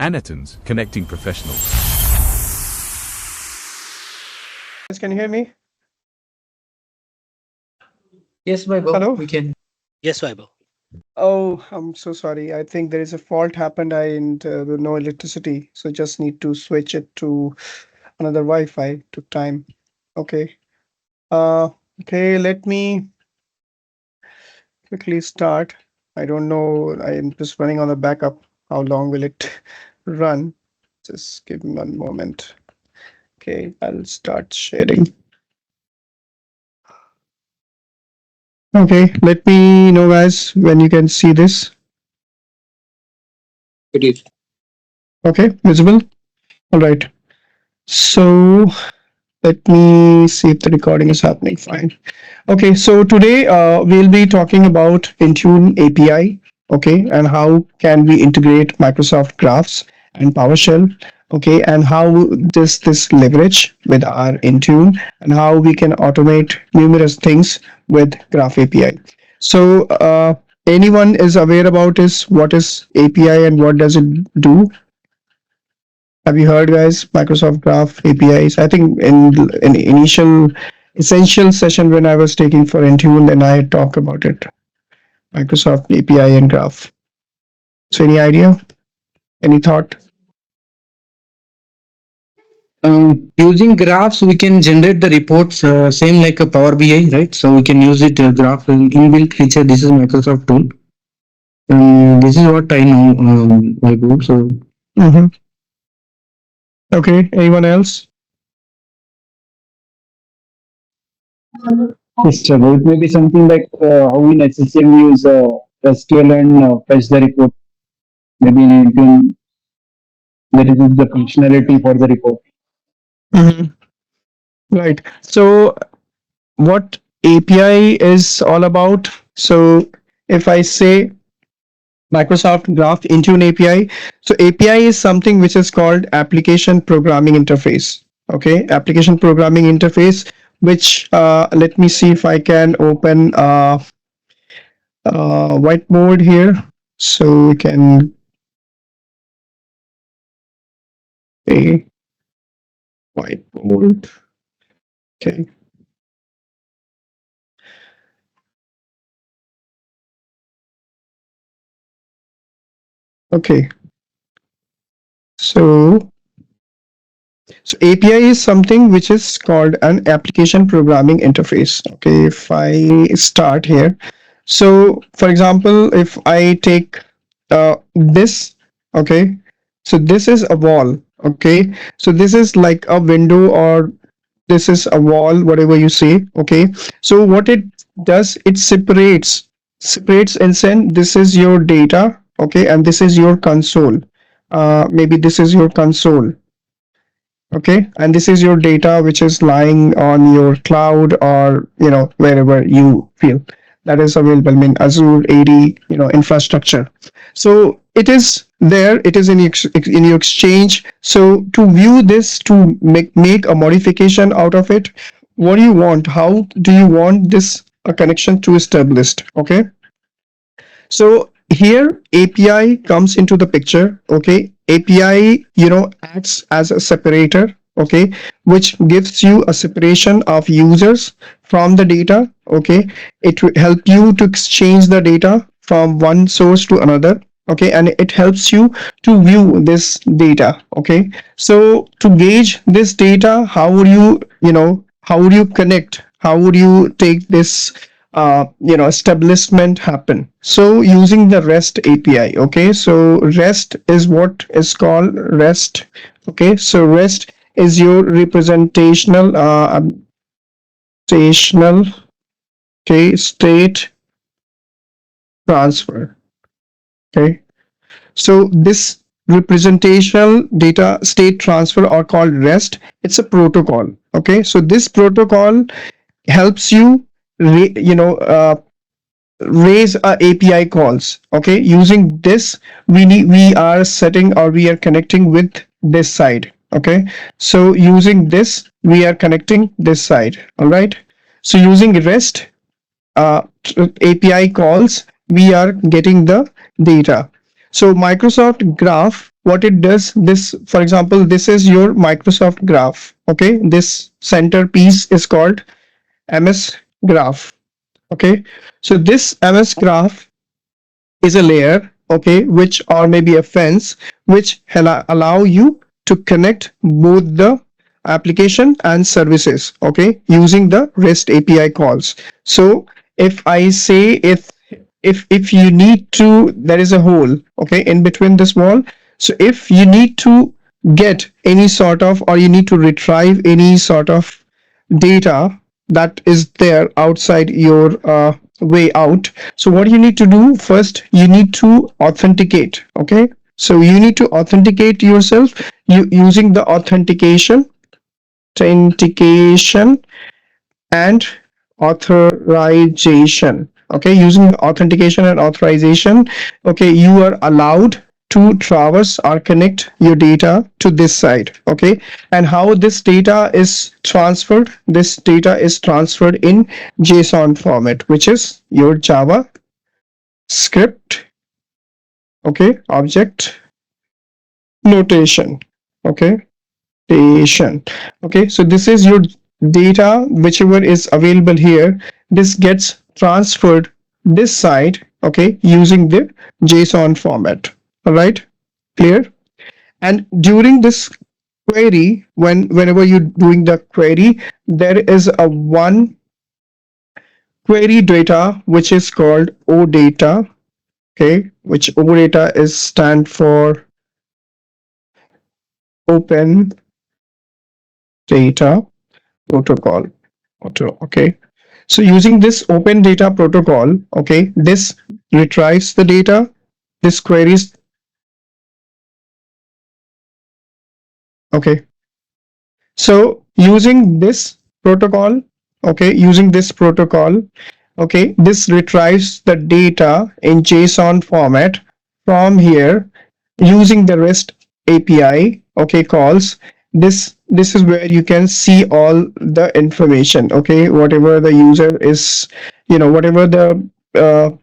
Anetons, connecting professionals. Can you hear me? Yes, Vaibhav, Hello? we can. Yes, Vaibhav. Oh, I'm so sorry. I think there is a fault happened. There no electricity, so just need to switch it to another Wi-Fi. Took time. Okay. Uh, okay. Let me quickly start. I don't know. I'm just running on the backup. How long will it run? Just give me one moment. Okay, I'll start sharing. Okay, let me know, guys, when you can see this. It is. Okay, visible. All right. So let me see if the recording is happening fine. Okay, so today we'll be talking about Intune API, okay, and how can we integrate Microsoft Graphs and PowerShell, okay, and how does this leverage with our Intune and how we can automate numerous things with Graph API. So anyone is aware about this? What is API and what does it do? Have you heard, guys? Microsoft Graph APIs. I think in initial essential session when I was taking for Intune, then I had talked about it. Microsoft API and Graph. So any idea? Any thought? Using graphs, we can generate the reports, same like a Power BI, right? So we can use it graph inbuilt feature. This is Microsoft tool. This is what I know, Vaibhav. So Mm-hmm. Okay. Anyone else? Yes, sir. It may be something like how we necessarily use SQL and fetch the report. Maybe you can that is the functionality for the report. Mm-hmm. Right. So what API is all about? So if I say Microsoft Graph Intune API. So API is something which is called Application Programming Interface. Okay, Application Programming Interface, which let me see if I can open whiteboard here, so we can a whiteboard. Okay. Okay. So API is something which is called an application programming interface. Okay, if I start here. So for example, if I take this, okay, so this is a wall. Okay, so this is like a window or this is a wall, whatever you say. Okay, so what it does, it separates and send this is your data, okay, and this is your console. Maybe this is your console, okay, and this is your data which is lying on your cloud or wherever you feel that is available, I mean Azure AD, infrastructure. So it is there, it is in your exchange. So to view this, to make a modification out of it, what do you want, how do you want this a connection to established? Okay, so here API comes into the picture. Okay, API acts as a separator, okay, which gives you a separation of users from the data. Okay, it will help you to exchange the data from one source to another. Okay, and it helps you to view this data. Okay, so to gauge this data, how would how would you connect, how would you take this establishment happen? So using the REST API. Okay, so REST is what is called REST. Okay, so REST is your representational okay, state transfer. Okay, so this representational data state transfer are called REST. It's a protocol. Okay, so this protocol helps you raise a API calls. Okay, using this we are setting or we are connecting with this side. Okay, so using this we are connecting this side. All right, so using REST API calls we are getting the data. So Microsoft Graph, what it does, this, for example, this is your Microsoft Graph. Okay, this centerpiece is called MS Graph. Okay, so this MS Graph is a layer, okay, which, or maybe a fence, which allow you to connect both the application and services, okay, using the REST API calls. So if I say, if you need to, there is a hole, okay, in between this wall. So if you need to get any sort of, or you need to retrieve any sort of data that is there outside your way out, so what you need to do first, you need to authenticate. Okay, so you need to authenticate yourself, using the authentication and authorization. Okay, using the authentication and authorization, okay, you are allowed to traverse or connect your data to this side. Okay, and how this data is transferred, this data is transferred in JSON format, which is your Java script, okay, object notation. Okay, okay, so this is your data, whichever is available here, this gets transferred this side, okay, using the JSON format. All right, clear? And during this query, whenever you're doing the query, there is a one query data which is called OData. Okay, which OData is stand for Open Data Protocol. Okay, so using this Open Data Protocol, okay, this retrieves the data, this queries. Okay, so using this protocol, okay, this retrieves the data in JSON format from here using the REST API, okay, calls. This is where you can see all the information, okay, whatever the user is, whatever the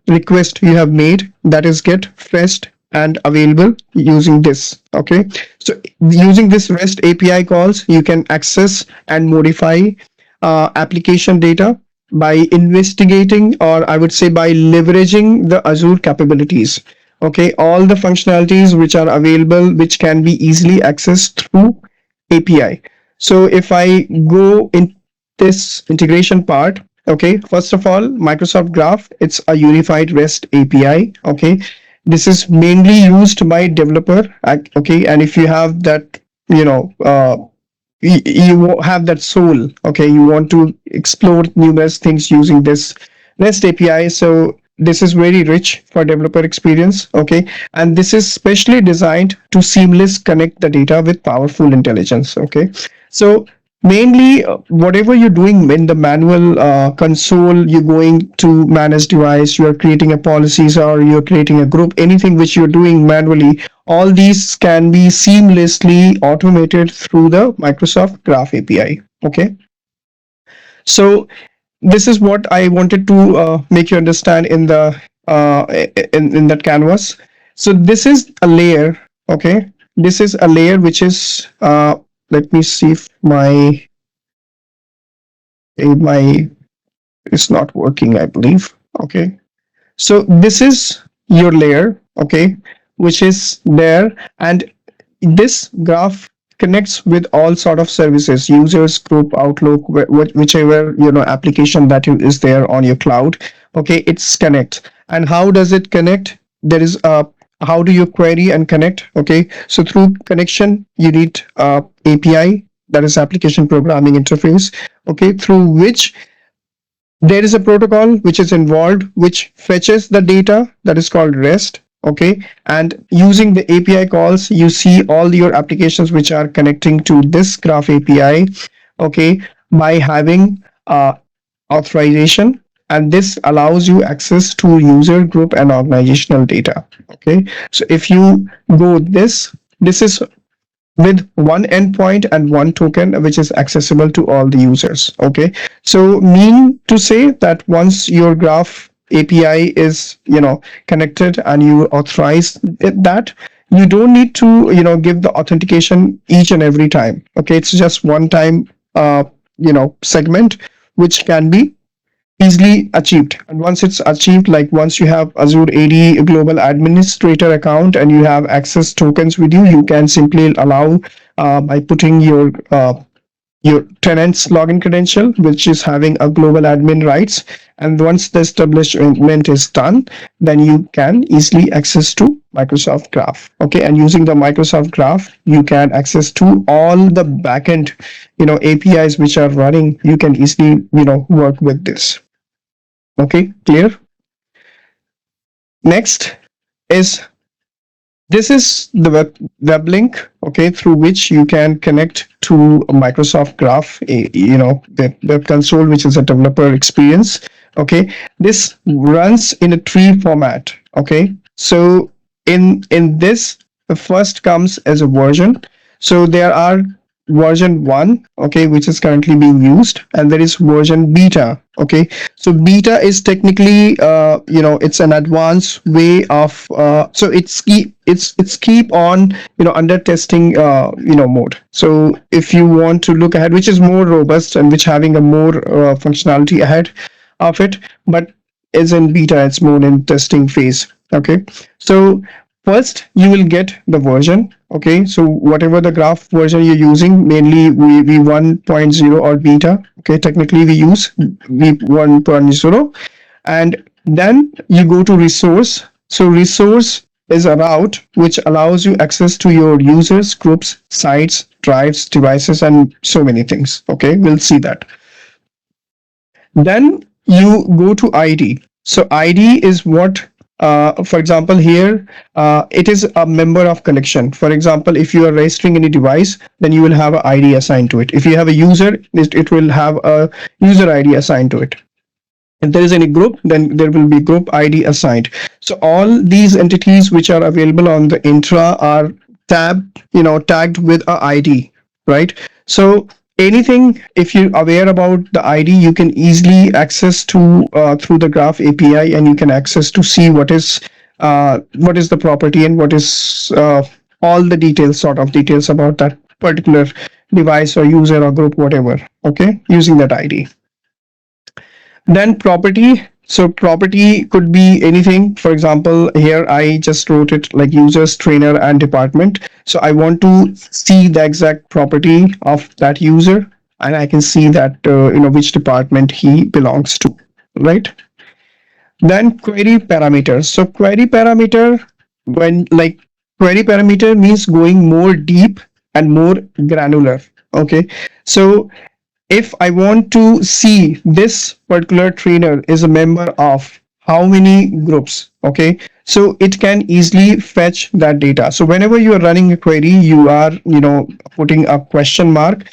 request you have made, that is get fetched and available using this. Okay, so using this REST API calls, you can access and modify application data by investigating, or I would say by leveraging the Azure capabilities. Okay, all the functionalities which are available, which can be easily accessed through API. So if I go in this integration part, okay, first of all, Microsoft Graph, it's a unified REST API. Okay, this is mainly used by developer. Okay, and if you have that, you have that soul, okay, you want to explore numerous things using this REST API, so this is very rich for developer experience. Okay, and this is specially designed to seamless connect the data with powerful intelligence. Okay, so mainly whatever you're doing in the manual console, you're going to manage device, you're creating a policies, or you're creating a group, anything which you're doing manually, all these can be seamlessly automated through the Microsoft Graph API. Okay, so this is what I wanted to make you understand in the in that canvas. So this is a layer. Okay, this is a layer which is let me see if my it's not working, I believe. Okay, so this is your layer, okay, which is there, and this graph connects with all sort of services, users, group, Outlook, whichever application that is there on your cloud. Okay, it's connect. And how does it connect? There is a, how do you query and connect? Okay, so through connection you need API, that is application programming interface, okay, through which there is a protocol which is involved, which fetches the data, that is called REST. Okay, and using the API calls, you see all your applications which are connecting to this Graph API, okay, by having authorization, and this allows you access to user, group, and organizational data. Okay, so if you go this is with one endpoint and one token which is accessible to all the users. Okay, so mean to say that once your graph API is, connected, and you authorize that, you don't need to, give the authentication each and every time. Okay, it's just one time, segment, which can be easily achieved. And once it's achieved, like once you have Azure AD global administrator account and you have access tokens with you, you can simply allow, by putting your tenant's login credential, which is having a global admin rights. And once the establishment is done, then you can easily access to Microsoft Graph. Okay, and using the Microsoft Graph, you can access to all the backend, APIs which are running. You can easily, work with this. Okay, clear? Next is, this is the web link, okay, through which you can connect to Microsoft Graph, the web console, which is a developer experience. Okay, this runs in a tree format. Okay, so in this, the first comes as a version. So there are version 1, okay, which is currently being used, and there is version beta. Okay, so beta is technically, it's an advanced way of, so it's keep on, under testing, mode. So if you want to look ahead, which is more robust and which having a more functionality ahead of it, but is in beta, it's more in testing phase. Okay, so first you will get the version. Okay, so whatever the graph version you're using, mainly v1.0 or beta. Okay, technically we use v1.0, and then you go to resource. So resource is a route which allows you access to your users, groups, sites, drives, devices, and so many things. Okay, we'll see that. Then you go to ID. So ID is what, for example, here, it is a member of connection. For example, if you are registering any device, then you will have an ID assigned to it. If you have a user, it will have a user ID assigned to it. If there is any group, then there will be group ID assigned. So all these entities which are available on the intra are tagged with a ID, right? So anything, if you're aware about the ID, you can easily access to through the Graph API, and you can access to see what is the property and what is all the details, sort of details about that particular device or user or group, whatever. Okay, using that ID. Then property. So property could be anything. For example, here I just wrote it like users, trainer, and department. So I want to see the exact property of that user, and I can see that which department he belongs to, right? Then query parameters. So query parameter, query parameter means going more deep and more granular. Okay, so if I want to see this particular trainer is a member of how many groups, okay, so it can easily fetch that data. So whenever you are running a query, you are putting a question mark,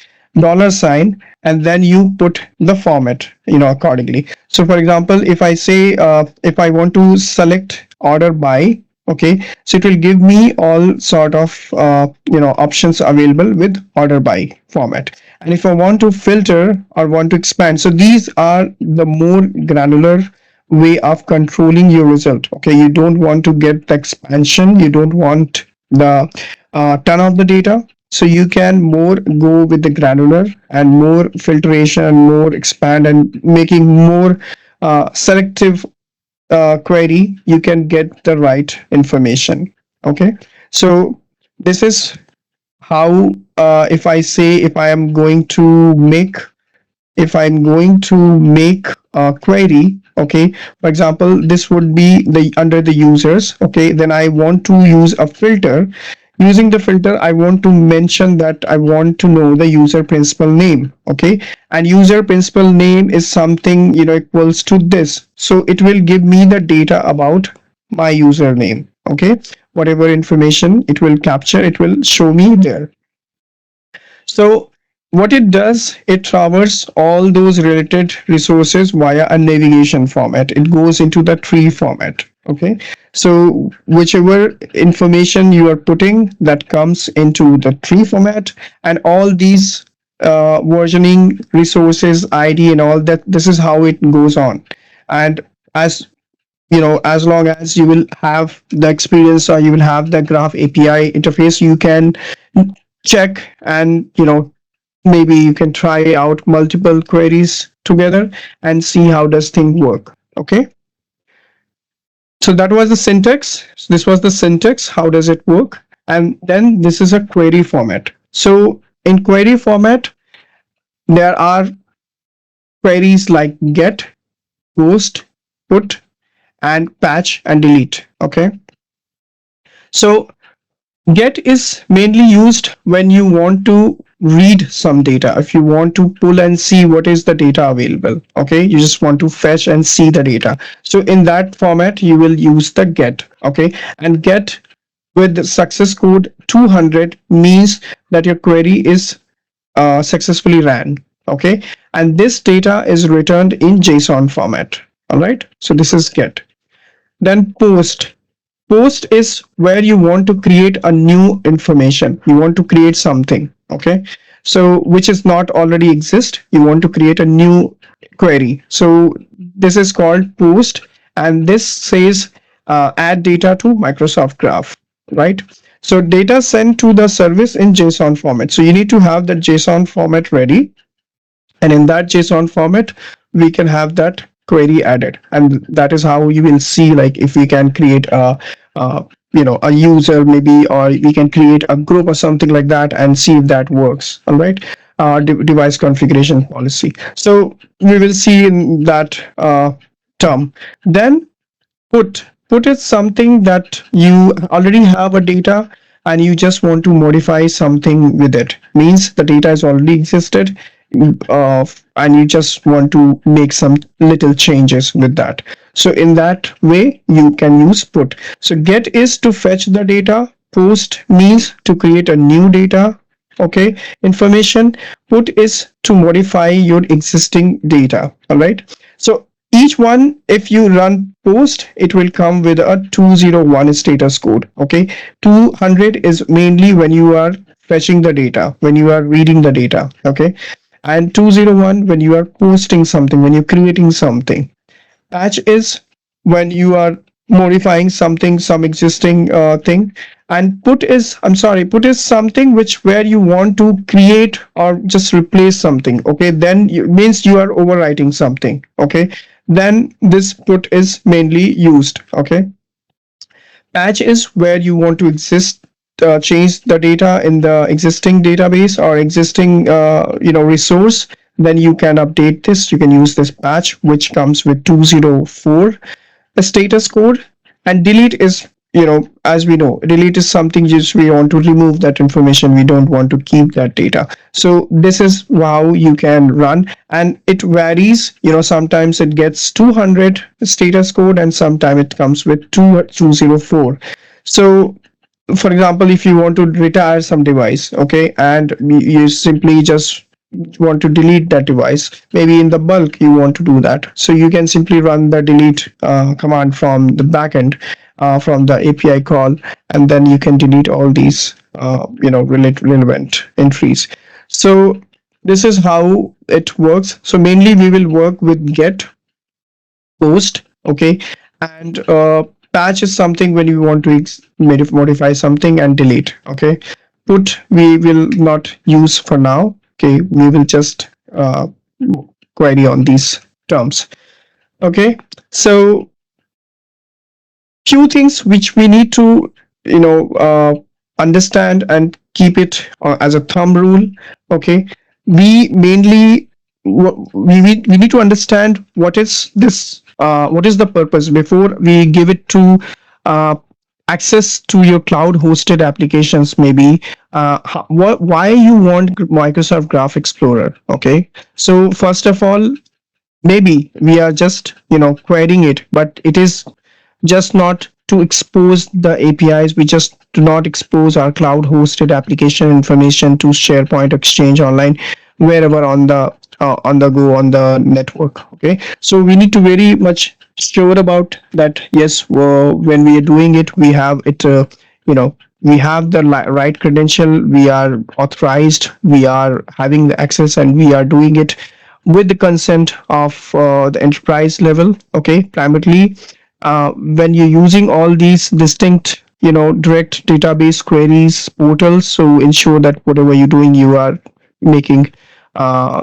$sign, and then you put the format accordingly. So for example, if I say if I want to select order by, okay, so it will give me all sort of options available with order by format. And if I want to filter or want to expand, so these are the more granular way of controlling your result. Okay, you don't want to get the expansion, you don't want the ton of the data, so you can more go with the granular and more filtration and more expand and making more selective query. You can get the right information. Okay, so this is how if I say if I'm going to make a query, okay, for example, this would be the under the users. Okay, then I want to use a filter. Using the filter, I want to mention that I want to know the user principal name. Okay, and user principal name is something equals to this, so it will give me the data about my username. Okay, whatever information it will capture, it will show me there. So what it does, it traverses all those related resources via a navigation format. It goes into the tree format. Okay, so whichever information you are putting, that comes into the tree format, and all these versioning resources, ID, and all that, this is how it goes on. And as as long as you will have the experience or you will have the graph API interface, you can check and maybe you can try out multiple queries together and see how does thing work. Okay, so that was the syntax. This was the syntax. How does it work? And then this is a query format. So in query format, there are queries like get, post, put, and patch and delete. Okay, so get is mainly used when you want to read some data. If you want to pull and see what is the data available, okay, you just want to fetch and see the data. So in that format, you will use the get. Okay, and get with the success code 200 means that your query is successfully ran. Okay, and this data is returned in JSON format. All right, so this is get. Then post. Post is where you want to create a new information. You want to create something. Okay, so which is not already exist. You want to create a new query. So this is called post, and this says add data to Microsoft Graph, right? So data sent to the service in JSON format. So you need to have the JSON format ready, and in that JSON format we can have that query added, and that is how you will see, like, if we can create a user maybe, or we can create a group or something like that and see if that works. All right, device configuration policy. So we will see in that term. Then put is something that you already have a data and you just want to modify something with it. Means the data is already existed, uh, and you just want to make some little changes with that. So in that way you can use put. So get is to fetch the data, post means to create a new data, okay, information. Put is to modify your existing data. All right, so each one, if you run post, it will come with a 201 status code. Okay, 200 is mainly when you are fetching the data, when you are reading the data. Okay, and 201 when you are posting something, when you're creating something. Patch is when you are modifying something, some existing thing. And put is something which where you want to create or just replace something. Okay, then means you are overwriting something. Okay, then this put is mainly used. Okay, patch is where you want to change the data in the existing database or existing resource. Then you can update this, you can use this patch which comes with 204 the status code. And delete is, as we know, delete is something just we want to remove that information, we don't want to keep that data. So this is how you can run, and it varies. Sometimes it gets 200 status code and sometimes it comes with 204. So for example, if you want to retire some device, okay, and you simply just want to delete that device, maybe in the bulk you want to do that, so you can simply run the delete command from the backend, from the API call, and then you can delete all these relevant entries. So this is how it works. So mainly we will work with get, post, okay, and patch is something when you want to modify something, and delete. Okay, put we will not use for now. Okay, we will just query on these terms. Okay, so few things which we need to understand and keep it as a thumb rule. Okay, we mainly we need to understand what is this, what is the purpose before we give it to access to your cloud hosted applications. Maybe why you want Microsoft Graph Explorer. Okay, so first of all, maybe we are just querying it, but it is just not to expose the APIs. We just do not expose our cloud hosted application information to SharePoint, Exchange Online, wherever on the go on the network. Okay, so we need to very much sure about that. Yes, when we are doing it, we have it, we have the right credential, we are authorized, we are having the access, and we are doing it with the consent of the enterprise level. Okay, primarily when you're using all these distinct, direct database queries portals, so ensure that whatever you're doing, you are making uh,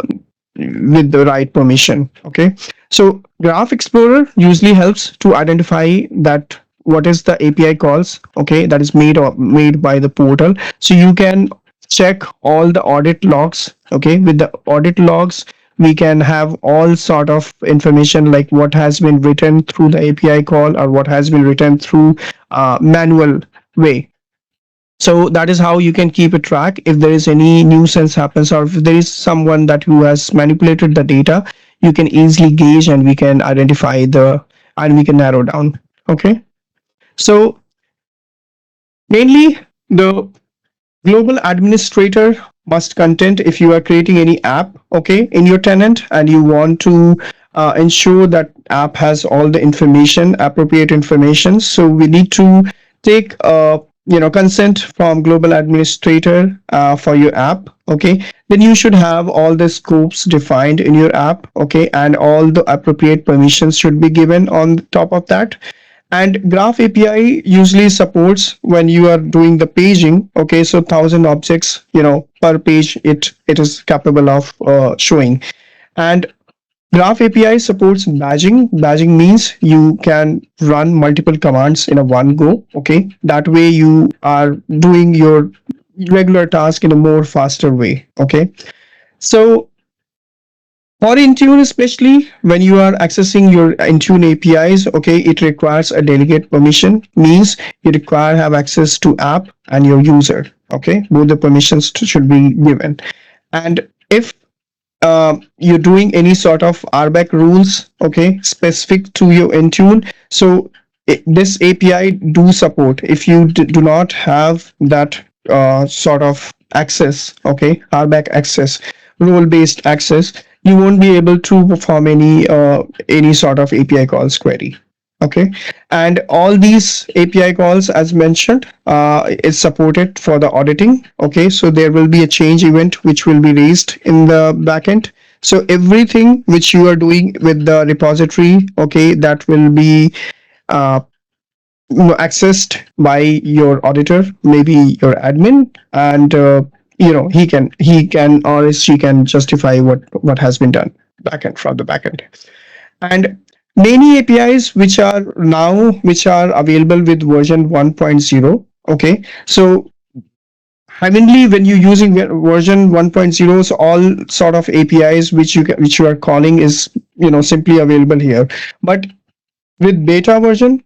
with the right permission. Okay, so Graph Explorer usually helps to identify that what is the API calls, okay, that is made by the portal. So you can check all the audit logs. Okay, with the audit logs, we can have all sort of information like what has been written through the API call or what has been written through manual way. So that is how you can keep a track if there is any nuisance happens, or if there is someone that who has manipulated the data. You can easily gauge and we can identify the, and we can narrow down. Okay, so mainly the global administrator must content if you are creating any app, okay, in your tenant, and you want to ensure that app has all the information, appropriate information. So we need to take consent from global administrator for your app. Okay, then you should have all the scopes defined in your app. Okay, and all the appropriate permissions should be given on top of that. And Graph API usually supports when you are doing the paging. Okay, so 1,000 objects, per page, it is capable of showing. And Graph API supports badging. Badging means you can run multiple commands in a one go. Okay, that way you are doing your regular task in a more faster way. Okay, so for Intune, especially when you are accessing your Intune APIs, okay, it requires a delegate permission, means you require have access to app and your user. Okay, both the permissions should be given. And if you're doing any sort of RBAC rules, okay, specific to your Intune, so this API do support. If you do not have that sort of access, okay, RBAC access, role based access, you won't be able to perform any sort of API calls query. Okay, and all these API calls, as mentioned, is supported for the auditing. Okay, so there will be a change event which will be raised in the backend. So everything which you are doing with the repository, okay, that will be uh, accessed by your auditor, maybe your admin, and he can or she can justify what has been done backend from the backend. And many APIs which are available with version 1.0. Okay, so heavenly when you're using version 1.0, so all sort of APIs which you are calling is simply available here. But with beta version,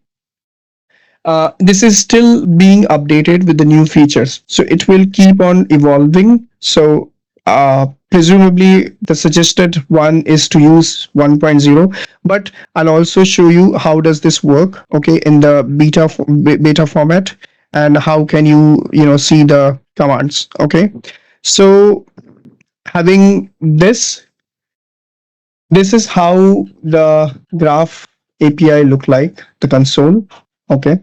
this is still being updated with the new features, so it will keep on evolving. So presumably the suggested one is to use 1.0, but I'll also show you how does this work, okay, in the beta format, and how can you see the commands. Okay, so having this is how the Graph API look like, the console. Okay,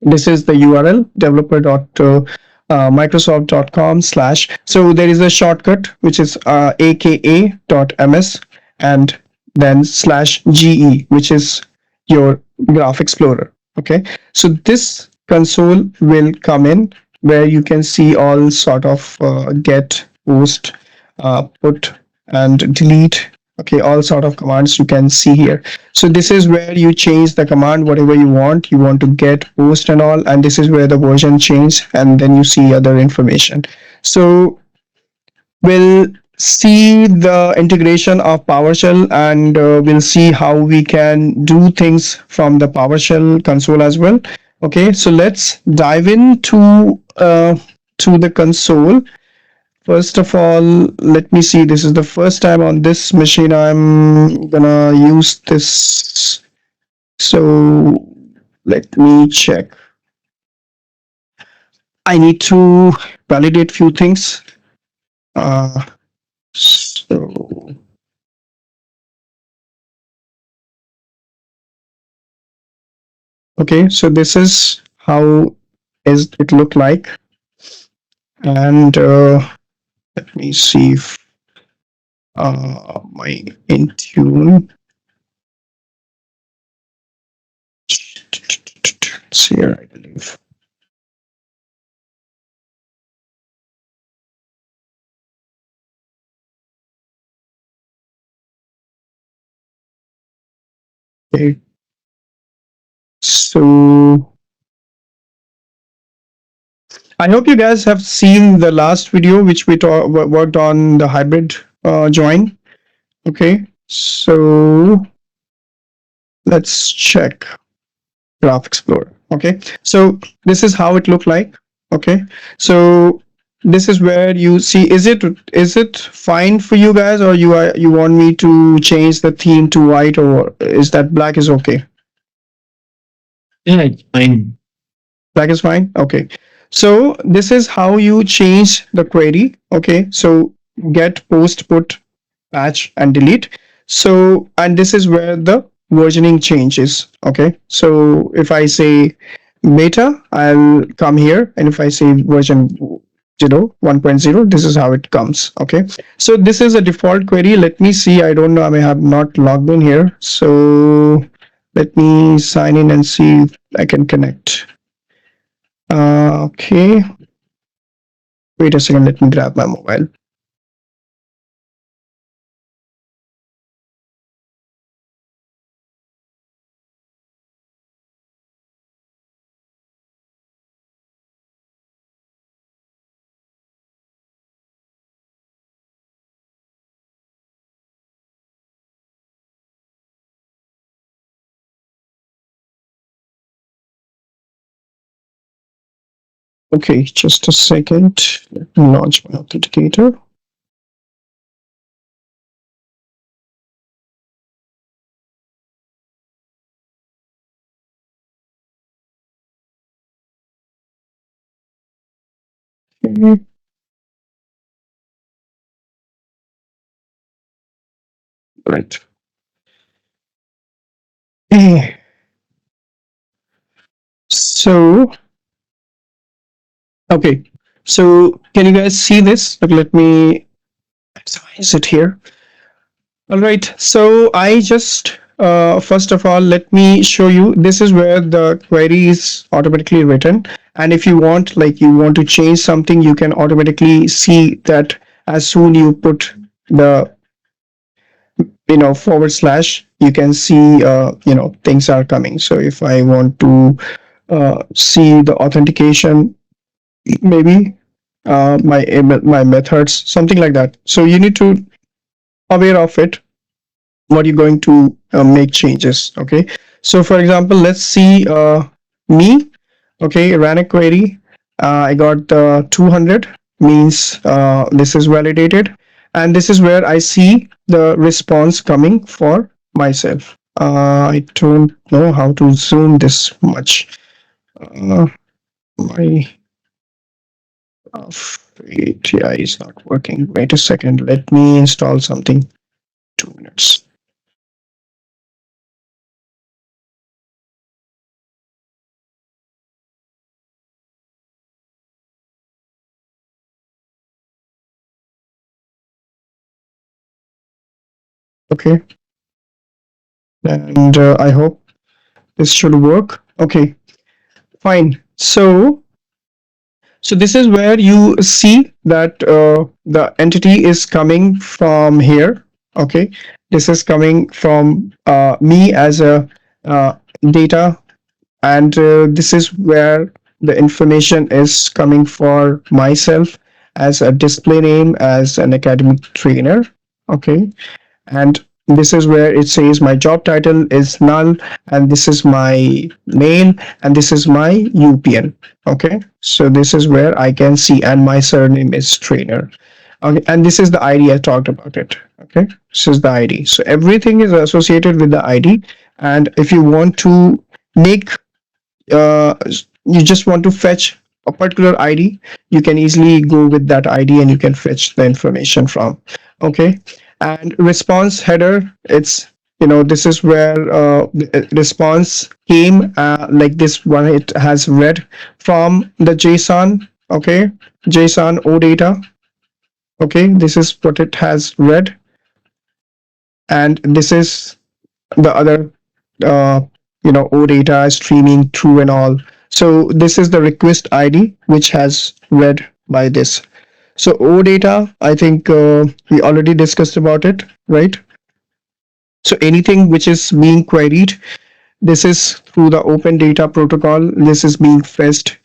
this is the URL developer.microsoft.com/. So there is a shortcut which is aka.ms, and then /ge, which is your Graph Explorer. Okay, so this console will come in where you can see all sort of get, post, put, and delete. Okay, all sort of commands you can see here. So this is where you change the command whatever you want to get, post, and all, and this is where the version change, and then you see other information. So we'll see the integration of PowerShell, and we'll see how we can do things from the PowerShell console as well. Okay, so let's dive into to the console. First of all, let me see. This is the first time on this machine I'm gonna use this. So let me check. I need to validate few things. So okay, so this is how is it look like, and let me see if my Intune. It's here, I believe. Okay. So I hope you guys have seen the last video which we worked on the hybrid join. Okay, so let's check Graph Explorer. Okay, so this is how it looked like. Okay, so this is where you see, is it fine for you guys, or you want me to change the theme to white, or is that black is okay? Yeah, it's fine. Black is fine. Okay, so this is how you change the query. Okay, so get, post, put, patch, and delete. So, and this is where the versioning changes. Okay, so if I say beta, I'll come here, and if I say version 1.0, this is how it comes. Okay, so this is a default query. Let me see, I don't know, I may have not logged in here, so let me sign in and see if I can connect. Okay, wait a second, let me grab my mobile. Okay, just a second. Let me launch my authenticator. Okay. Right. Eh, So, okay. So, can you guys see this? Like, let me maximize it here. All right. So, I just, first of all, let me show you. This is where the query is automatically written. And if you want, like, you want to change something, you can automatically see that as soon you put the forward slash, you can see things are coming. So if I want to see the authentication, maybe my methods, something like that, so you need to aware of it, what you're going to make changes. Okay, so for example, let's see me. Okay, ran a query. I got 200, means this is validated, and this is where I see the response coming for myself. I don't know how to zoom this much. My API is not working. Wait a second. Let me install something. 2 minutes. Okay, and I hope this should work. Okay, fine. So this is where you see that the entity is coming from here. Okay, this is coming from me as a data, and this is where the information is coming for myself as a display name, as an academic trainer. Okay, and this is where it says my job title is null, and this is my mail, and this is my UPN. Okay, so this is where I can see, and my surname is trainer. Okay, and this is the ID, I talked about it. Okay, this is the ID, so everything is associated with the ID. And if you want to make uh, you just want to fetch a particular ID, you can easily go with that ID and you can fetch the information from. Okay, and response header, it's this is where the response came, like this one, it has read from the JSON. Okay, JSON OData. Okay, this is what it has read, and this is the other uh, OData streaming true and all. So this is the request ID which has read by this. So OData, I think we already discussed about it, right? So anything which is being queried, this is through the open data protocol. This is being fetched,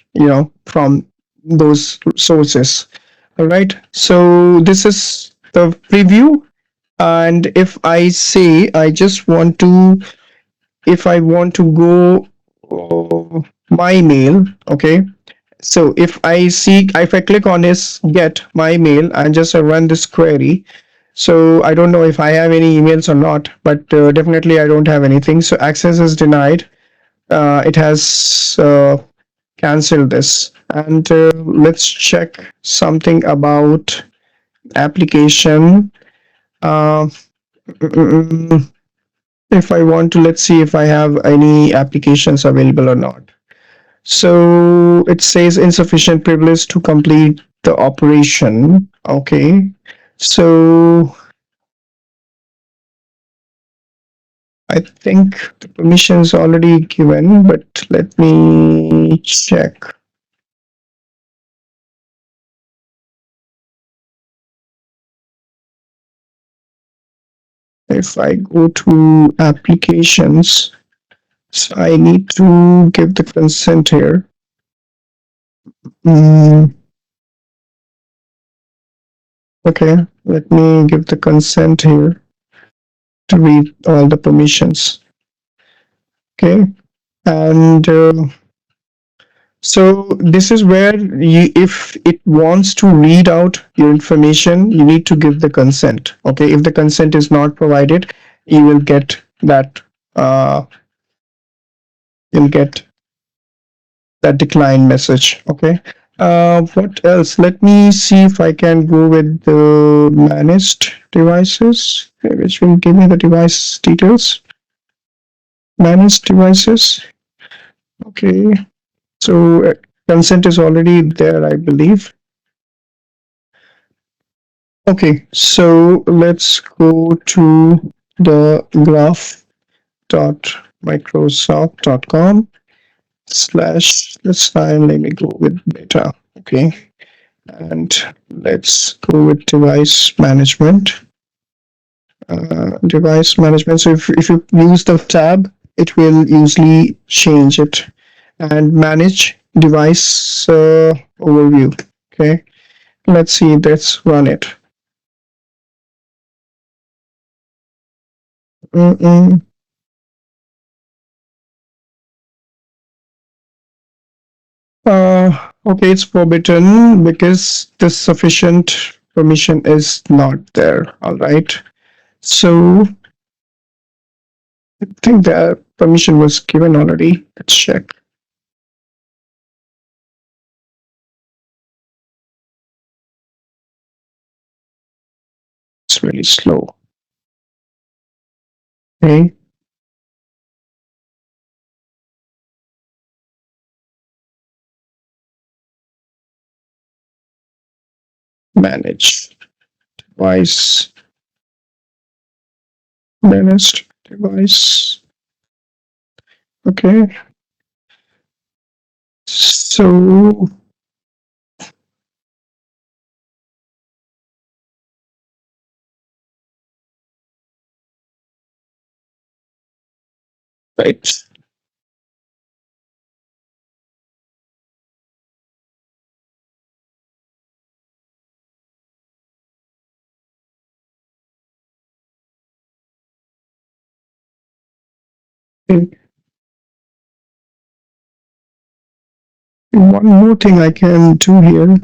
from those sources. All right. So this is the preview. And if I say I just want to, if I want to go my mail, okay. So if I click on this get my mail and just run this query, so I don't know if I have any emails or not, but definitely I don't have anything. So access is denied. It has cancelled this. And let's check something about application. Uh, if I want to, let's see if I have any applications available or not. So it says insufficient privilege to complete the operation. Okay. So I think the permission is already given, but let me check. If I go to applications, so I need to give the consent here. Okay, let me give the consent here to read all the permissions. Okay, and so this is where if it wants to read out your information, you need to give the consent. Okay, if the consent is not provided, you will get that. You'll get that decline message. Okay. What else? Let me see if I can go with the managed devices, which will give me the device details. Managed devices. Okay. So consent is already there, I believe. Okay, so let's go to the graph.microsoft.com slash, let me go with beta. Okay, and let's go with device management. Device management. So if you use the tab, it will usually change it. And manage device overview. Okay, let's see, let's run it. Okay, it's forbidden because the sufficient permission is not there. All right. So I think the permission was given already. Let's check. It's really slow. Okay. Manage device. Managed device. Okay. So right. Okay. One more thing I can do here.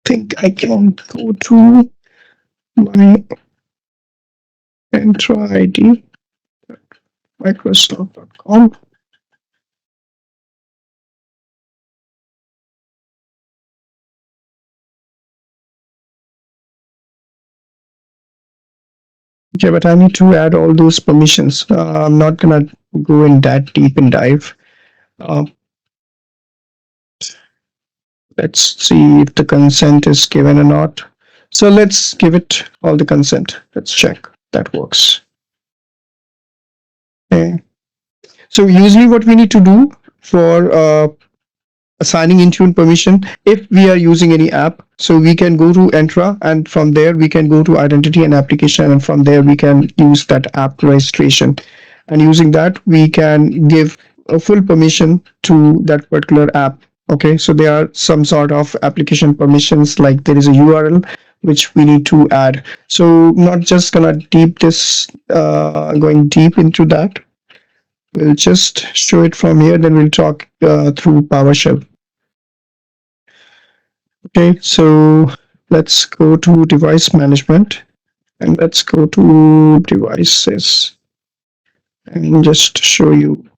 Think I can go to my Entra ID, Microsoft.com. Okay, but I need to add all those permissions. I'm not gonna go in that deep and dive. Let's see if the consent is given or not. So let's give it all the consent. Let's check that works. Okay. So usually what we need to do for assigning Intune permission, if we are using any app, so we can go to Entra, and from there we can go to identity and application, and from there we can use that app registration, and using that we can give a full permission to that particular app. Okay, so there are some sort of application permissions, like there is a URL which we need to add. So not just gonna deep this going deep into that. We'll just show it from here, then we'll talk through PowerShell. Okay, so let's go to device management, and let's go to devices and just show you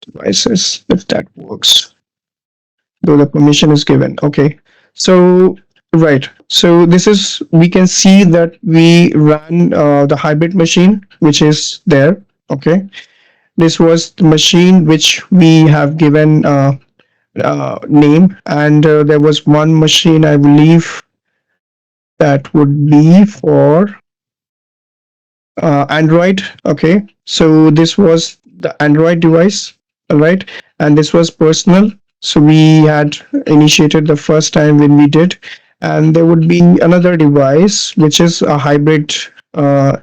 devices if that works, though the permission is given. Okay, so right, so this is, we can see that we ran the hybrid machine which is there. Okay, this was the machine which we have given name, and there was one machine, I believe, that would be for Android. Okay, so this was the Android device, all right, and this was personal. So we had initiated the first time when we did, and there would be another device which is a hybrid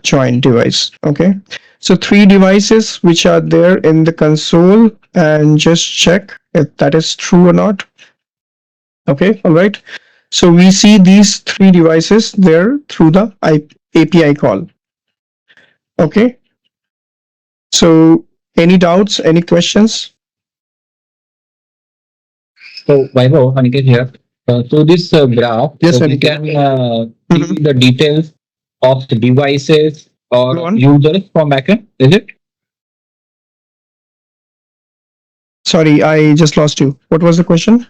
joint device. Okay, so three devices which are there in the console, and just check if that is true or not. Okay, all right. So we see these three devices there through the API call. Okay. So any doubts, any questions? So, Vaibhav, Aniket here. So this graph, Yes, so we Aniket. can Mhm. see the details of the devices Go or on. users from backend, is it? Sorry, I just lost you. What was the question?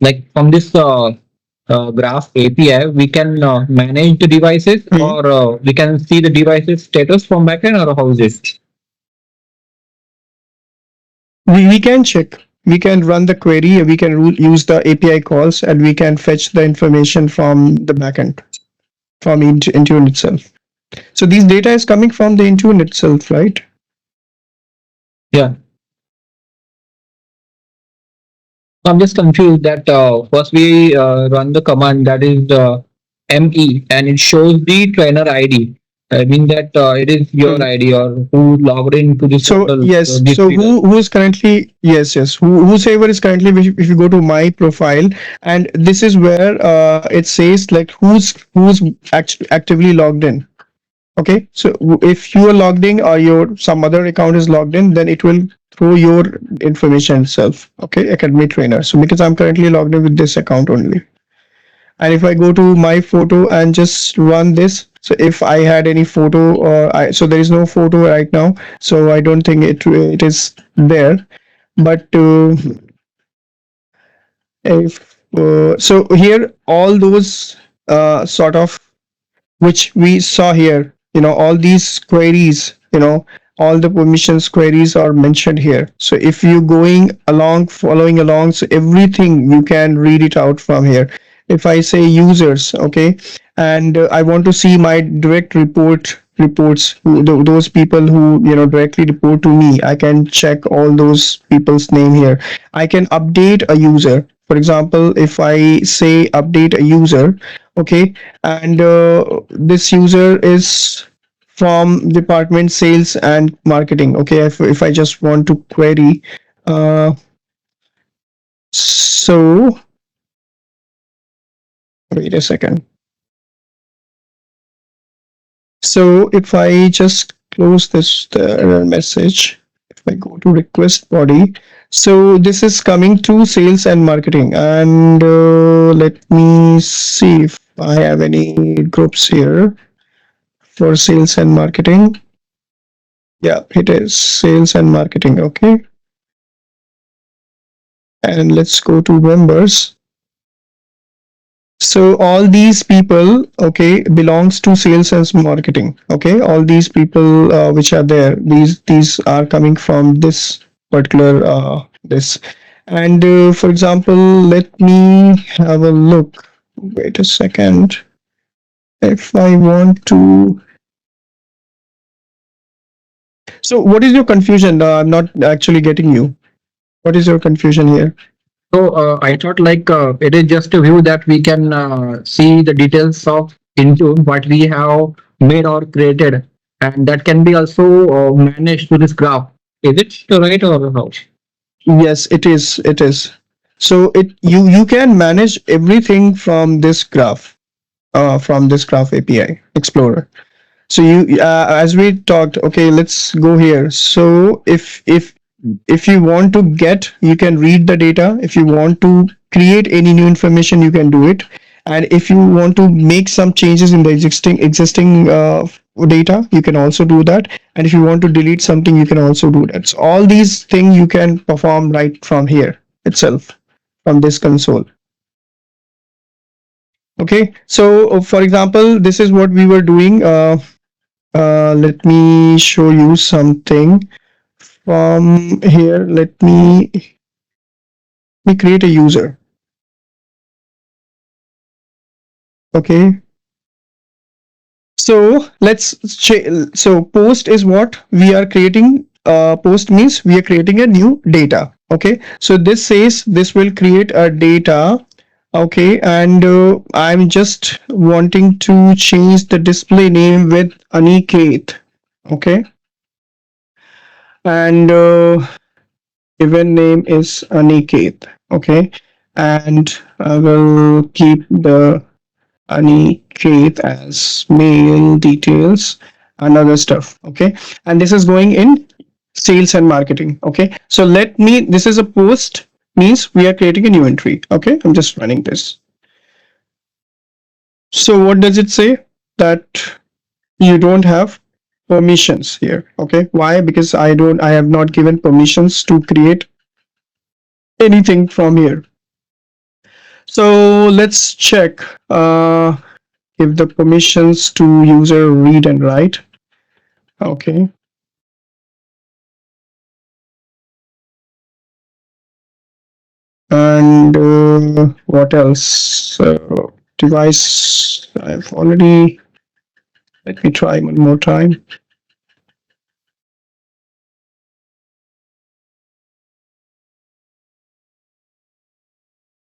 Like from this graph API, we can manage the devices Mhm. or we can see the devices status from backend, or how is it? We can check. We can run the query. We can use the API calls, and we can fetch the information from the backend, from Intune itself. So these data is coming from the Intune itself, right? Yeah. So I'm just confused that first we run the command that is ME, and it shows the trainer ID. I mean that it is your Hmm. ID or who logged into this So portal. yes, This so figure. who is currently, yes, whosoever is currently, if you go to my profile, and this is where it says like who's actually actively logged in. Okay, so if you are logged in, or your some other account is logged in, then it will throw your information itself. Okay, academy trainer. So because I'm currently logged in with this account only, and if I go to my photo and just run this, so if I had any photo, or so there is no photo right now, so I don't think it is there. But if so here all those sort of which we saw here, all these queries, all the permissions queries are mentioned here. So if you going along, following along, so everything you can read it out from here. If I say users, okay, and I want to see my direct reports, those people who directly report to me, I can check all those people's name here. I can update a user. For example, if I say update a user, okay, and this user is from department sales and marketing. Okay, if I just want to query, uh, so wait a second. So if I just close this the error message, if I go to request body, so this is coming to sales and marketing, and let me see if I have any groups here for sales and marketing. Yeah, it is sales and marketing. Okay, and let's go to members. So all these people, okay, belongs to sales and marketing. Okay, all these people which are there, these are coming from this particular this. And for example, let me have a look. Wait a second. If I want to So what is your confusion? I'm not actually getting you. What is your confusion here? So I thought like it is just a view that we can see the details of Intune what we have made or created, and that can be also managed to this graph. Is it right or how? Yes, it is. It is. So it you can manage everything from this graph API Explorer. So you as we talked, okay, let's go here. So if you want to get, you can read the data. If you want to create any new information, you can do it. And if you want to make some changes in the existing data, you can also do that. And if you want to delete something, you can also do that. So all these things you can perform right from here itself, from this console. Okay, so for example, this is what we were doing. Let me show you something from here. Let me create a user. Okay, so so post is what we are creating. Post means we are creating a new data. Okay, so this says this will create a data. Okay, and I'm just wanting to change the display name with Aniket. Okay, and event name is Aniket. Okay, and I will keep the Aniket as mail details and other stuff. Okay, and this is going in sales and marketing. Okay, so this is a post, means we are creating a new entry. Okay, I'm just running this. So what does it say? That you don't have permissions here. Okay, why? Because I have not given permissions to create anything from here. So let's check. Give the permissions to user read and write. Okay. And what else? Device. I've already. Let me try one more time.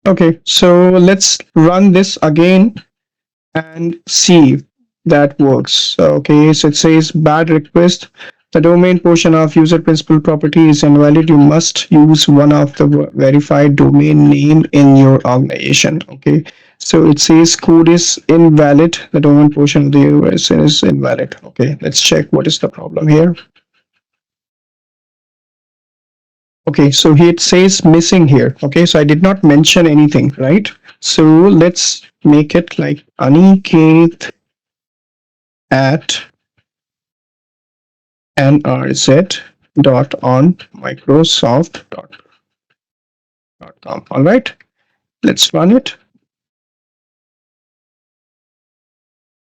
Okay, so let's run this again and see if that works. Okay, so it says bad request. The domain portion of user principal property is invalid. You must use one of the verified domain name in your organization. Okay, so it says code is invalid. The domain portion of the URL is invalid. Okay, let's check what is the problem here. Okay, so it says missing here. Okay, so I did not mention anything, right? So let's make it like Aniket at nrz.on.microsoft.com. All right, let's run it.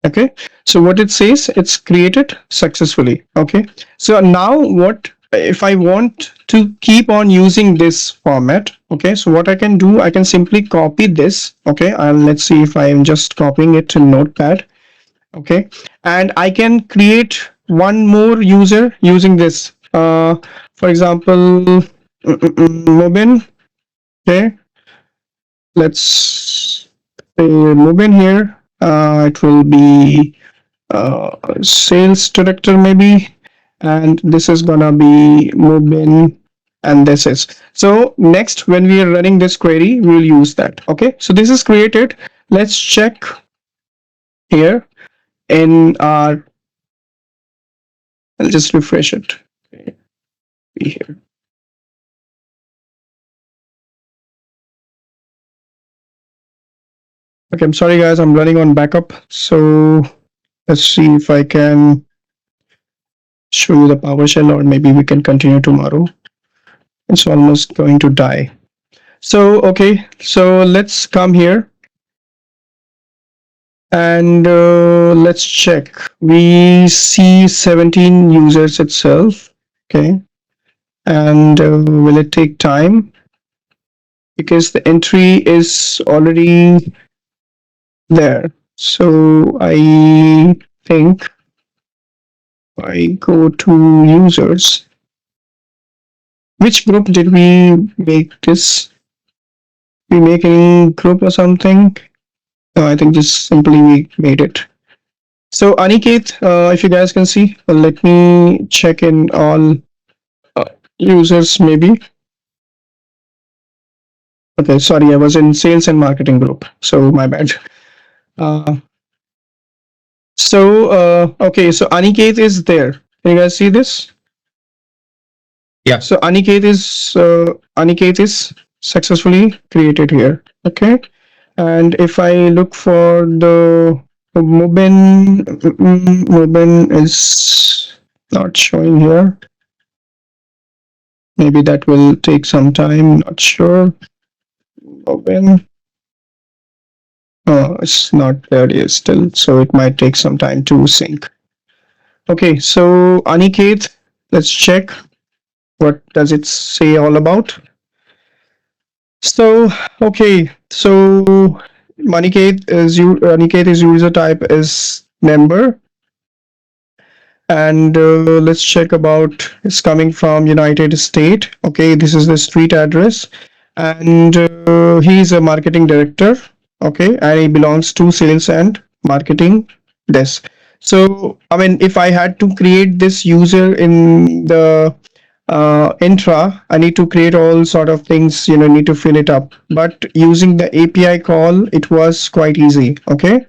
Okay, so what it says, it's created successfully. Okay, so now what if I want to keep on using this format? Okay, so what I can do, I can simply copy this. Okay, and let's see if I am just copying it to Notepad. Okay, and I can create one more user using this. For example, Mobin. Okay, let's say Mobin here. It will be sales director maybe, and this is gonna be Mobin, and this is. So next, when we are running this query, we'll use that. Okay, so this is created. Let's check here in our. I'll just refresh it. Okay, be here. Okay, I'm sorry guys, I'm running on backup. So let's see if I can show you the PowerShell, or maybe we can continue tomorrow. It's almost going to die. So, okay, so let's come here and let's check. We see 17 users itself. Okay, and will it take time? Because the entry is already there. So I think I go to users, which group did we make this? We make any group or something? No, I think just simply we made it. So Aniket, if you guys can see, let me check in all uh, users maybe. Okay, sorry, I was in sales and marketing group, so my bad. Uh, okay, so Aniket is there. Can you guys see this? Yeah. So Aniket is successfully created here. Okay, and if I look for the Mubin is not showing here. Maybe that will take some time. Not sure. Mubin. Oh, it's not there yet still, so it might take some time to sync. Okay, so Aniket, let's check. What does it say all about? So, okay, so Aniket is user type is member, and let's check about it's coming from United States. Okay, this is the street address, and he is a marketing director. Okay, and he belongs to sales and marketing desk. So, I mean, if I had to create this user in the intra, I need to create all sort of things, need to fill it up, but using the API call it was quite easy. Okay,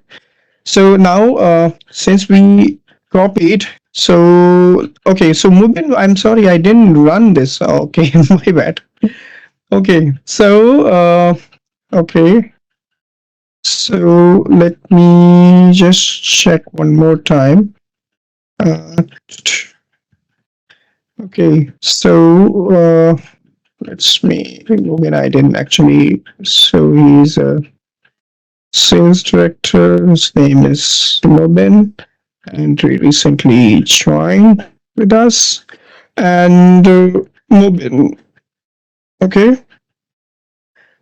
so now since we copied, so okay, so Mubin, I'm sorry, I didn't run this. Okay, my bad. Okay, so okay, so let me just check one more time. uh, okay, so let's me remove it. I didn't actually. So he's a sales director. His name is Robin, and he recently joined with us. And Mobin. Okay.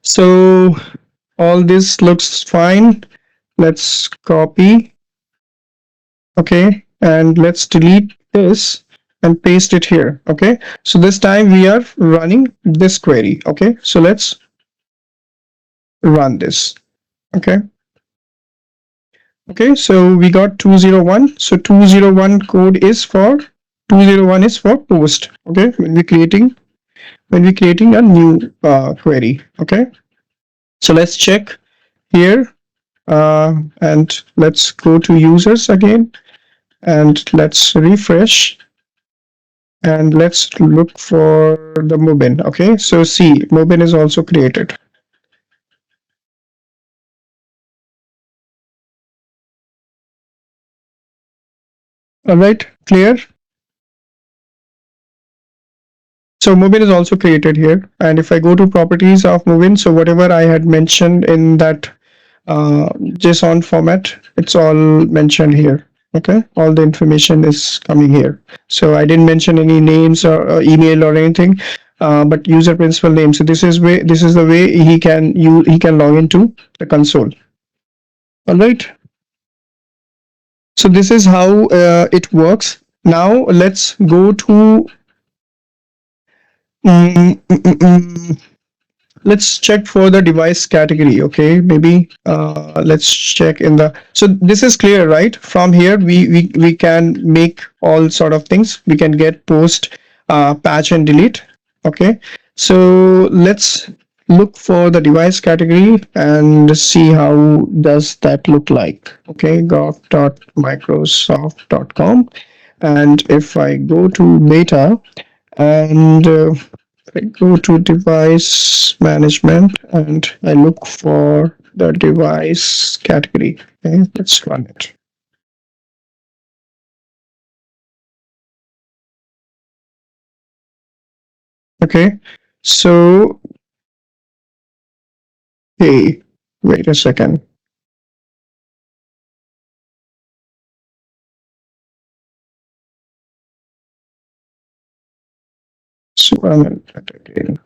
So all this looks fine. Let's copy. Okay, and let's delete this and paste it here. Okay. So this time we are running this query. Okay. So let's run this. Okay. Okay, so we got 201. So 201 code is for 201 is for post. Okay, when we creating a new query. Okay, so let's check here and let's go to users again and let's refresh and let's look for the Mobin. Okay, so see, Mobin is also created. All right, clear. So Mubin is also created here. And if I go to properties of Mubin, so whatever I had mentioned in that JSON format, it's all mentioned here. Okay, all the information is coming here. So I didn't mention any names or email or anything, but user principal name. So this is the way he can log into the console. All right. So this is how it works. Now let's go to let's check for the device category. Okay, maybe let's check in the, so this is clear, right? From here we can make all sort of things. We can get post, patch and delete. Okay, so let's look for the device category and see how does that look like. Okay, gov.microsoft.com, and if I go to beta and I go to device management and I look for the device category. Okay, let's run it. Okay, so hey, wait a second. So run it again.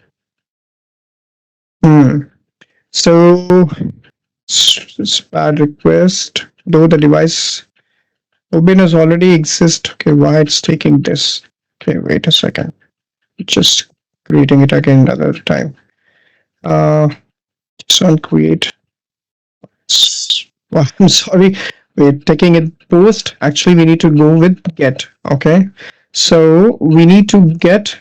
So it's bad request. Though the device Open has already exist. Okay, why it's taking this? Okay, wait a second. Just creating it again another time. Just on create. Well, I'm sorry. We're taking it post. Actually, we need to go with get. Okay. So we need to get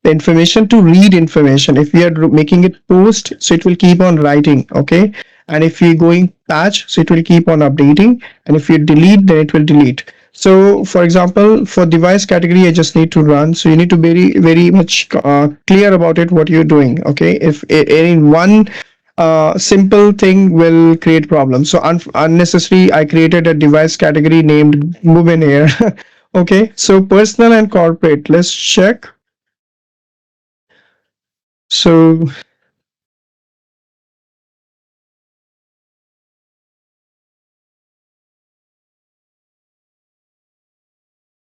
the information to read information. If we are making it post, so it will keep on writing. Okay. And if we're going patch, so it will keep on updating. And if you delete, then it will delete. So for example, for device category, I just need to run. So you need to be very much clear about it, what you're doing. Okay. If any one simple thing will create problems. So unnecessary, I created a device category named Mubin here. Okay, so personal and corporate, let's check. So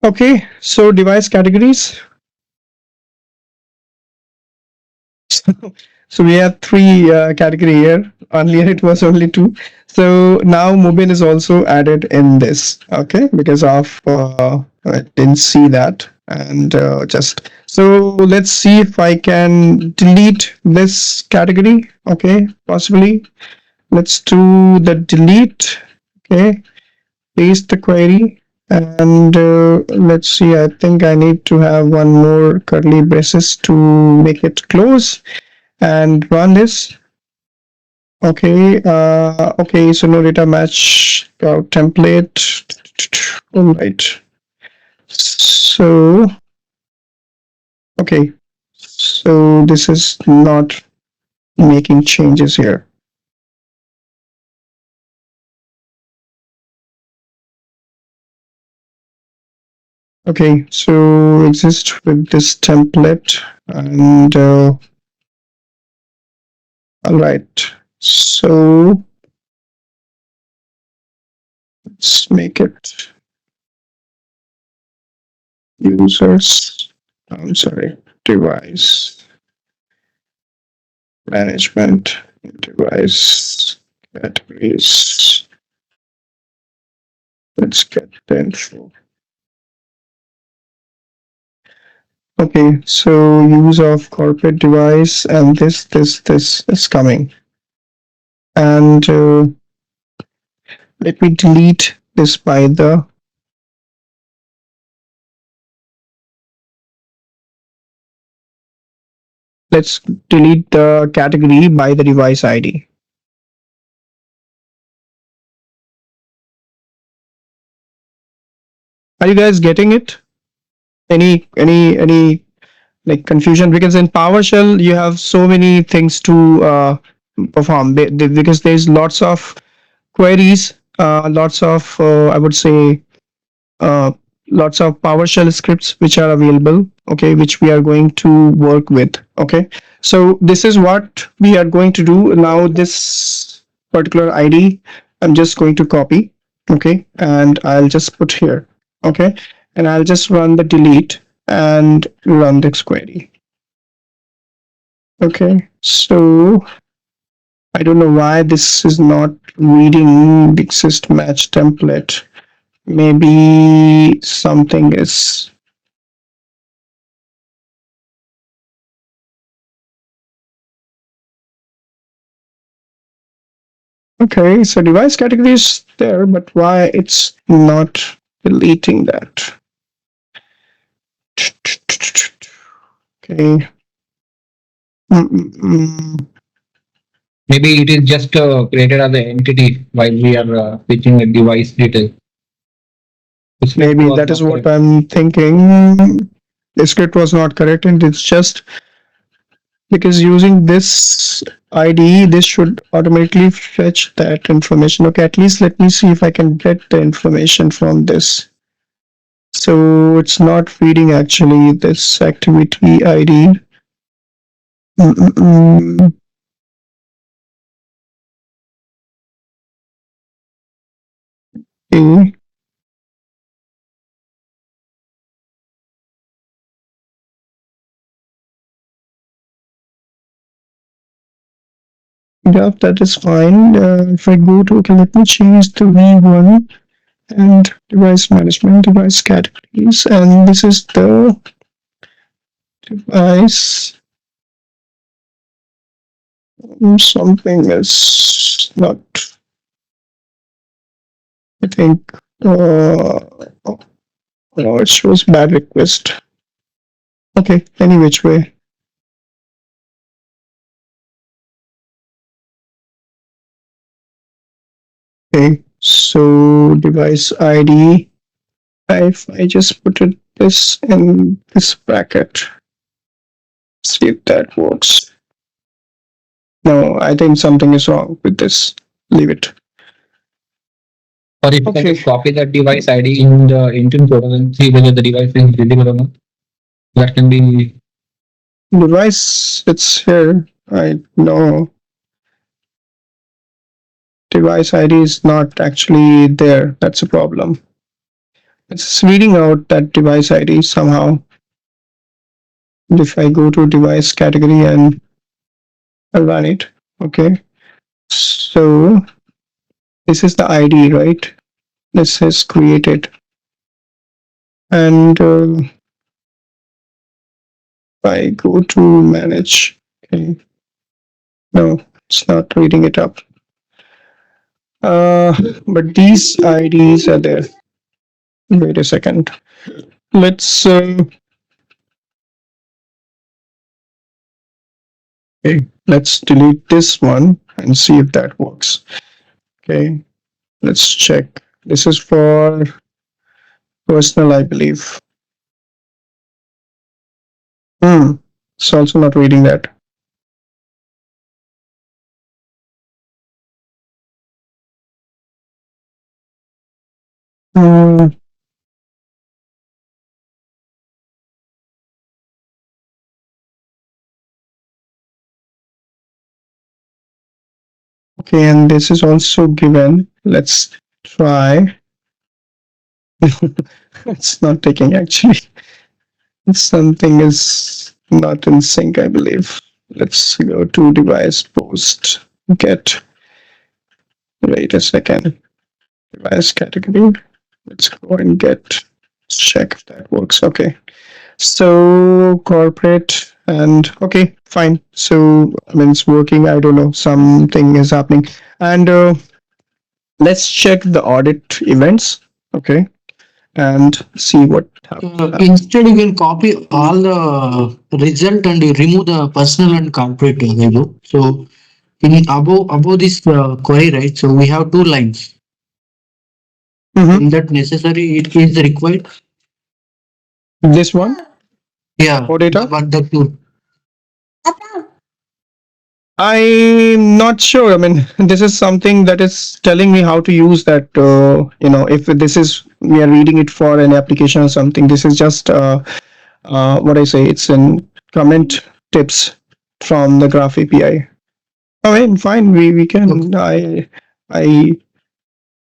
okay, so device categories. So we have three category here. Earlier it was only two. So now Mubin is also added in this. Okay, because of I didn't see that, and just so let's see if I can delete this category. Okay, possibly. Let's do the delete. Okay, paste the query, and let's see. I think I need to have one more curly braces to make it close and run this. Okay, okay, so no data match template. All right. So, okay, so this is not making changes here. Okay, so exist with this template, and all right. So let's make it users. I'm sorry, device management, device categories. Let's get the info. Okay, so use of corporate device, and this is coming. And let me delete this by the let's delete the category by the device ID. Are you guys getting it? Any like confusion? Because in PowerShell you have so many things to perform because there's lots of queries, lots of I would say uh, lots of PowerShell scripts which are available. Okay, which we are going to work with. Okay, so this is what we are going to do now. This particular ID, I'm just going to copy. Okay, and I'll just put here. Okay, and I'll just run the delete and run this query. Okay, so I don't know why this is not reading the exist match template. Maybe something is. Okay, so device category is there, but why it's not deleting that? Okay. Maybe it is just created as an entity while we are fetching a device detail. Maybe that is what I'm thinking. The script was not correct, and it's just because using this ID, this should automatically fetch that information. Okay, at least let me see if I can get the information from this. So it's not reading actually this activity ID. Okay. Yeah, that is fine. If I go to, okay, let me change the V1 and device management, device categories, and this is the device. Something is not, I think, oh, no, it shows bad request. Okay, any which way. Okay, so device ID, if I just put it this in this bracket, see if that works. No, I think something is wrong with this. Leave it. Or if you can Okay. just copy that device ID in the Intune portal and see whether the device is visible or not. That can be. Device, it's here. I know. Device ID is not actually there. That's a problem. It's reading out that device ID somehow. If I go to device category and I run it, okay. So this is the ID, right? This is created, and I go to manage. Okay, no, it's not reading it up. But these IDs are there. Wait a second. Let's okay, let's delete this one and see if that works. Okay, let's check. This is for personal, I believe. It's also not reading that. Hmm. Okay, and this is also given. Let's try. It's not taking actually. Something is not in sync, I believe. Let's go to device post get. Wait a second. Device category. Let's go and get. Let's check if that works. Okay. So corporate and okay, fine. So I mean it's working. I don't know. Something is happening. And let's check the audit events. Okay. And see what happens. Instead, you can copy all the result and you remove the personal and corporate value. So in above this query, right? So we have two lines. Mhm. In that necessary, it is required. This one Yeah, for data. but the two. I'm not sure. I mean, this is something that is telling me how to use that. If this is we are reading it for an application or something, this is just what I say. It's in comment tips from the Graph API. I mean, fine. We can. I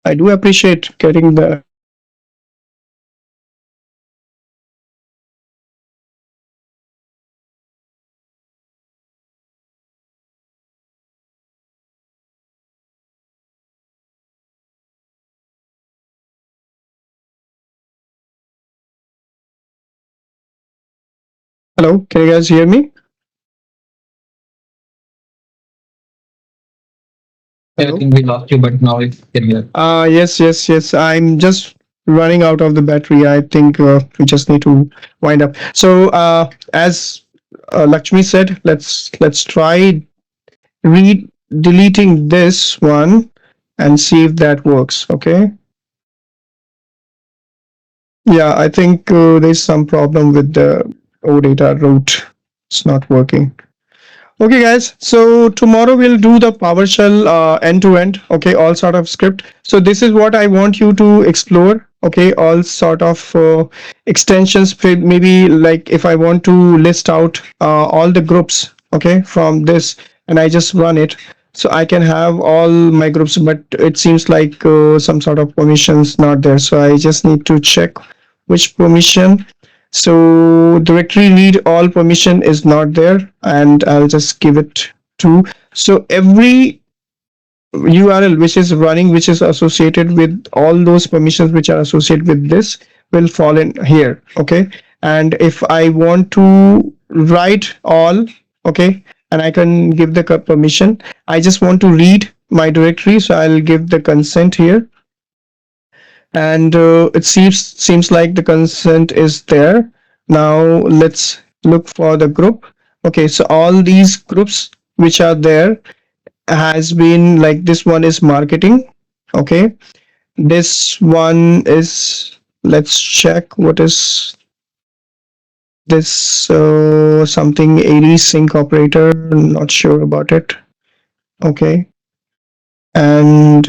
I do appreciate getting the. Hello, can you guys hear me? I think we lost you, but now it's here. Yes. I'm just running out of the battery. I think we just need to wind up. So, as Lakshmi said, let's try deleting this one and see if that works. Okay. Yeah, I think there's some problem with the OData route. It's not working. Okay, guys. So tomorrow we'll do the PowerShell end to end. Okay, all sort of script. So this is what I want you to explore. Okay, all sort of extensions. Maybe like if I want to list out all the groups. Okay, from this, and I just run it. So I can have all my groups, but it seems like some sort of permissions not there. So I just need to check which permission. So directory read all permission is not there, and I'll just give it to. So every URL which is running, which is associated with all those permissions which are associated with this, will fall in here. Okay, and if I want to write all, okay, and I can give the permission. I just want to read my directory, so I'll give the consent here, and it seems like the consent is there. Now let's look for the group. Okay, so all these groups which are there has been like, this one is marketing. Okay, this one is, let's check what is this, something 80 sync operator, not sure about it. Okay, and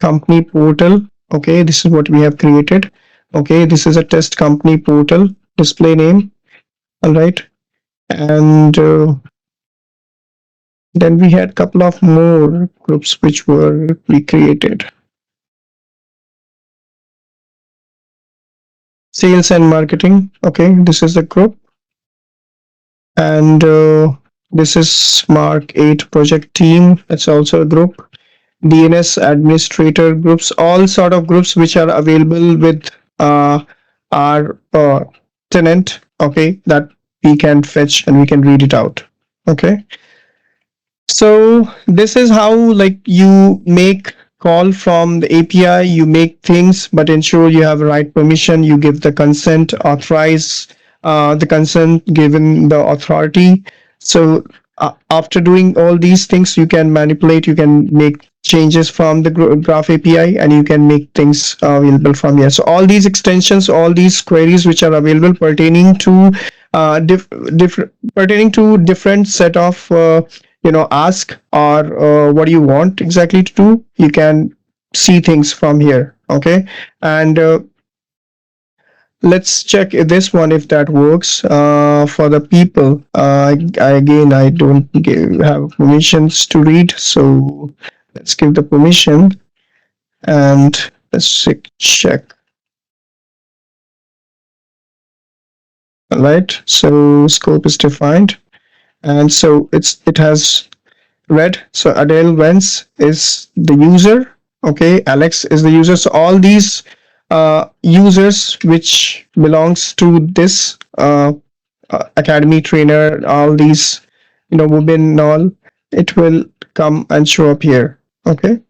company portal. Okay, this is what we have created. Okay, this is a test company portal display name. All right, and then we had a couple of more groups which were recreated. Sales and marketing. Okay, this is the group, and this is Mark 8 project team. That's also a group. DNS administrator groups, all sort of groups which are available with our tenant. Okay, that we can fetch and we can read it out. Okay, so this is how, like, you make call from the API, you make things, but ensure you have right permission. You give the consent, authorize the consent, given the authority. So after doing all these things, you can manipulate, you can make changes from the graph API, and you can make things available from here. So all these extensions, all these queries which are available pertaining to different set of ask, or what do you want exactly to do, you can see things from here. Okay, and let's check this one if that works for the people. Again, I don't have permissions to read, so let's give the permission, and let's check. All right, so scope is defined, and so it has read. So Adele Vance is the user. Okay, Alex is the user. So all these users which belongs to this academy trainer, all these, women and all, it will come and show up here. Okay,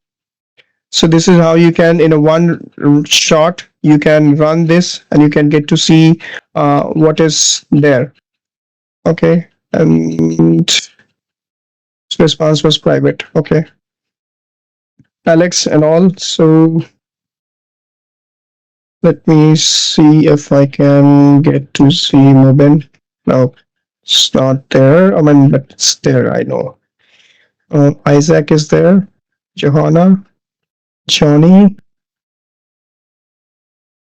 so this is how you can, in a one shot, you can run this and you can get to see what is there. Okay, and response was private. Okay, Alex and all. So let me see if I can get to see Mobin. No, it's not there. I mean, but it's there, I know. Isaac is there. Johanna, Johnny.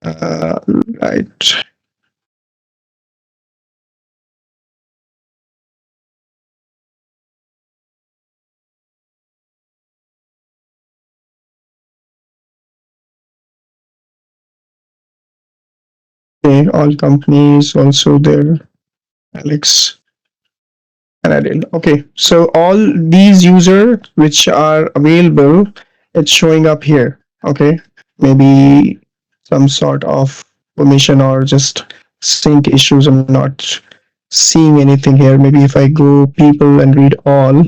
Right. Okay, all companies also there. Alex and Adele. Okay, so all these users which are available, it's showing up here. Okay, maybe some sort of permission or just sync issues. I'm not seeing anything here. Maybe if I go people and read all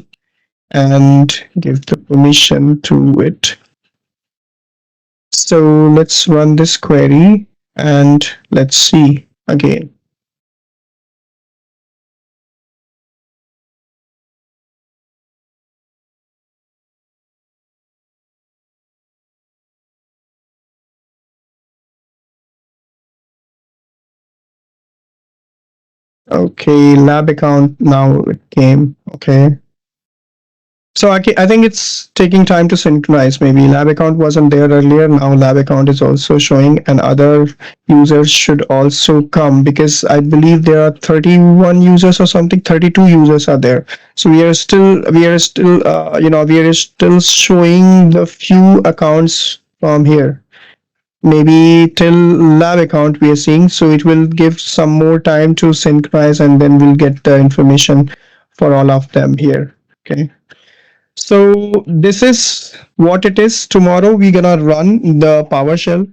and give the permission to it. So let's run this query and let's see again. Okay, lab account, now it came. Okay, so I think it's taking time to synchronize. Maybe lab account wasn't there earlier, now lab account is also showing, and other users should also come, because I believe there are 31 users or something, 32 users are there. So we are still showing the few accounts from here. Maybe till lab account we are seeing, so it will give some more time to synchronize, and then we'll get the information for all of them here. Okay, So this is what it is. Tomorrow we're gonna run the PowerShell